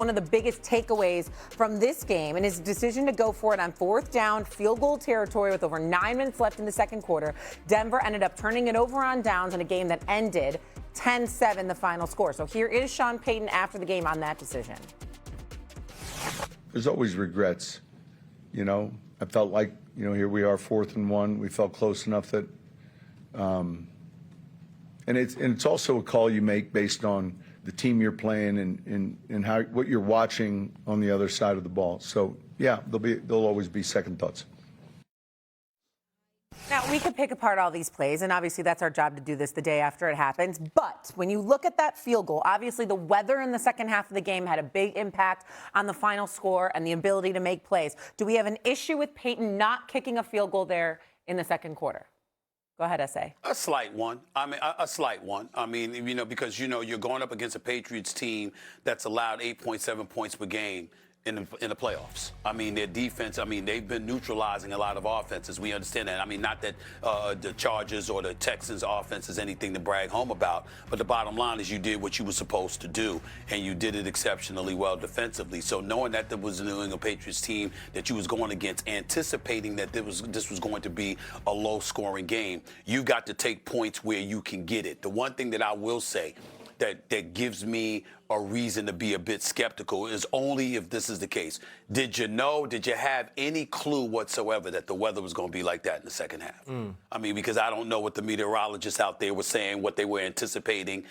One of the biggest takeaways from this game and his decision to go for it on fourth down, field goal territory with over 9 minutes left in the second quarter. Denver ended up turning it over on downs in a game that ended 10-7, the final score. So here is Sean Payton after the game on that decision. There's always regrets. I felt like, here we are 4th and 1. We felt close enough that, and it's also a call you make based on the team you're playing and how what you're watching on the other side of the ball. So yeah, there'll always be second thoughts. Now, we could pick apart all these plays, and obviously that's our job to do this the day after it happens. But when you look at that field goal, obviously the weather in the second half of the game had a big impact on the final score and the ability to make plays. Do we have an issue with Payton not kicking a field goal there in the second quarter? Go ahead, S.A. A slight one. A slight one. Because, you're going up against a Patriots team that's allowed 8.7 points per game in the playoffs. Their defense, they've been neutralizing a lot of offenses. We understand that. Not that the Chargers or the Texans offense is anything to brag home about, but the bottom line is you did what you were supposed to do, and you did it exceptionally well defensively. So knowing that there was a New England Patriots team that you was going against, anticipating that this was going to be a low-scoring game, you got to take points where you can get it. The one thing that I will say that gives me a reason to be a bit skeptical is only if this is the case. Did you have any clue whatsoever that the weather was going to be like that in the second half? Because I don't know what the meteorologists out there were saying, what they were anticipating.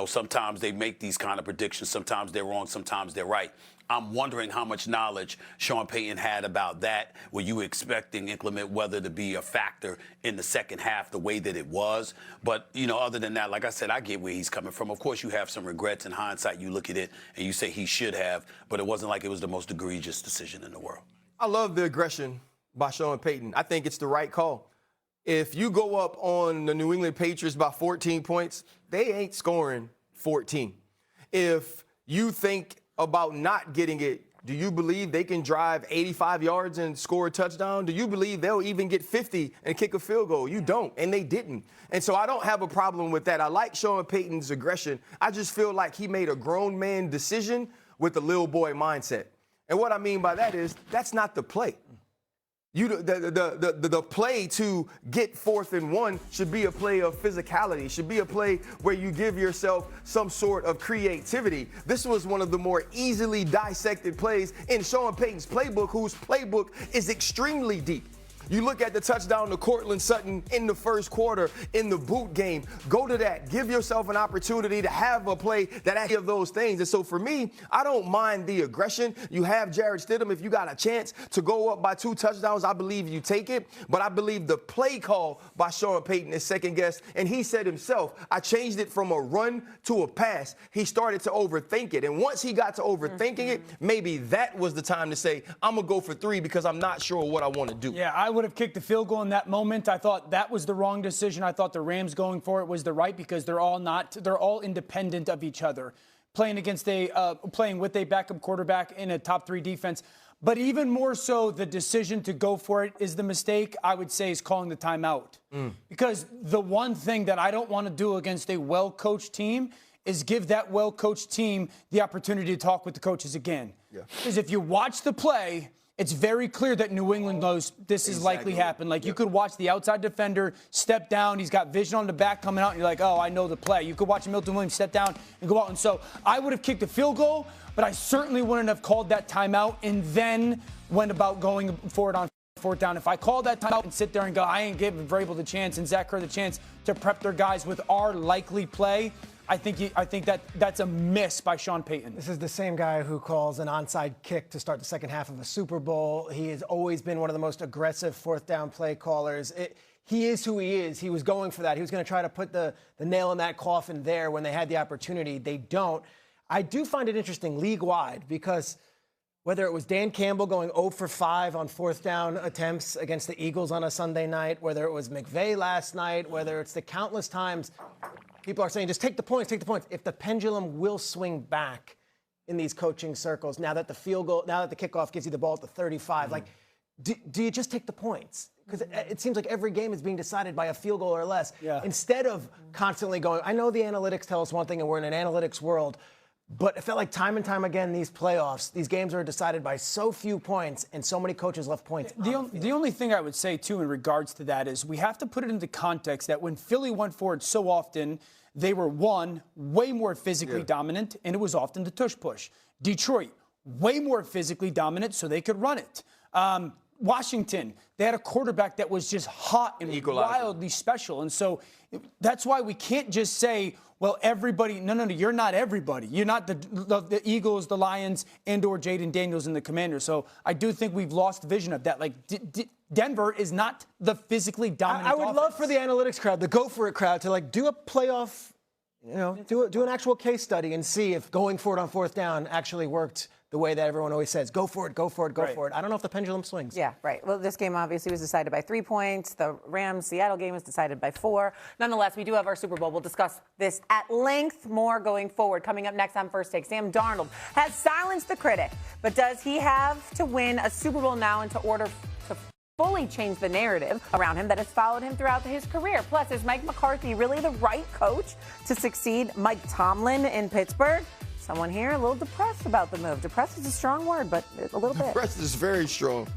Sometimes they make these kind of predictions. Sometimes they're wrong. Sometimes they're right. I'm wondering how much knowledge Sean Payton had about that. Were you expecting inclement weather to be a factor in the second half the way that it was? But, other than that, like I said, I get where he's coming from. Of course, you have some regrets. In hindsight, you look at it and you say he should have, but it wasn't like it was the most egregious decision in the world. I love the aggression by Sean Payton. I think it's the right call. If you go up on the New England Patriots by 14 points, they ain't scoring 14. If you think about not getting it, do you believe they can drive 85 yards and score a touchdown? Do you believe they'll even get 50 and kick a field goal? You don't, and they didn't. And so I don't have a problem with that. I like Sean Payton's aggression. I just feel like he made a grown man decision with a little boy mindset. And what I mean by that is that's not the play. The play to get 4th and 1 should be a play of physicality, should be a play where you give yourself some sort of creativity. This was one of the more easily dissected plays in Sean Payton's playbook, whose playbook is extremely deep. You look at the touchdown to Cortland Sutton in the first quarter in the boot game. Go to that. Give yourself an opportunity to have a play that actually of those things. And so for me, I don't mind the aggression. You have Jarrett Stidham. If you got a chance to go up by 2 touchdowns, I believe you take it. But I believe the play call by Sean Payton is second guess. And he said himself, I changed it from a run to a pass. He started to overthink it. And once he got to overthinking it, maybe that was the time to say, I'm going to go for 3 because I'm not sure what I want to do. Yeah, I would have kicked the field goal in that moment. I thought that was the wrong decision. I thought the Rams going for it was the right because they're all independent of each other. Playing with a backup quarterback in a top 3 defense. But even more so, the decision to go for it is the mistake, I would say, is calling the timeout. Because the one thing that I don't want to do against a well-coached team is give that well-coached team the opportunity to talk with the coaches again. Because if you watch the play, it's very clear that New England knows this is likely happen. Like, you could watch the outside defender step down. He's got vision on the back coming out, and you're like, oh, I know the play. You could watch Milton Williams step down and go out. And so I would have kicked the field goal, but I certainly wouldn't have called that timeout and then went about going for it on 4th down. If I call that timeout and sit there and go, I ain't giving Vrabel the chance and Zach Kerr the chance to prep their guys with our likely play, I think that's a miss by Sean Payton. This is the same guy who calls an onside kick to start the second half of a Super Bowl. He has always been one of the most aggressive 4th down play callers. He is who he is. He was going for that. He was going to try to put the nail in that coffin there when they had the opportunity. They don't. I do find it interesting league-wide because whether it was Dan Campbell going 0 for 5 on 4th down attempts against the Eagles on a Sunday night, whether it was McVay last night, whether it's the countless times people are saying, just take the points, take the points. If the pendulum will swing back in these coaching circles, now that the kickoff gives you the ball at the 35, like, do you just take the points? Because it seems like every game is being decided by a field goal or less. Instead of constantly going, I know the analytics tell us one thing and we're in an analytics world, But it felt like time and time again, these playoffs, these games are decided by so few points, and so many coaches left points. The only thing I would say, too, in regards to that is we have to put it into context that when Philly went for it so often, they were, one, way more physically dominant, and it was often the tush push. Detroit, way more physically dominant, so they could run it. Washington, they had a quarterback that was just hot and wildly special. And so that's why we can't just say, well, everybody, no, you're not everybody. You're not the Eagles, the Lions, and or Jaden Daniels and the Commanders. So I do think we've lost vision of that. Like, Denver is not the physically dominant I would love for the analytics crowd, the go for it crowd, to like do a playoff, do an actual case study and see if going for it on fourth down actually worked the way that everyone always says, go for it, go for it, go for it. I don't know if the pendulum swings. Yeah, right. Well, this game obviously was decided by 3 points. The Rams-Seattle game was decided by 4. Nonetheless, we do have our Super Bowl. We'll discuss this at length more going forward. Coming up next on First Take, Sam Darnold has silenced the critic, but does he have to win a Super Bowl now in order to fully change the narrative around him that has followed him throughout his career? Plus, is Mike McCarthy really the right coach to succeed Mike Tomlin in Pittsburgh? Someone here a little depressed about the move. Depressed is a strong word, but a little bit. Depressed is very strong.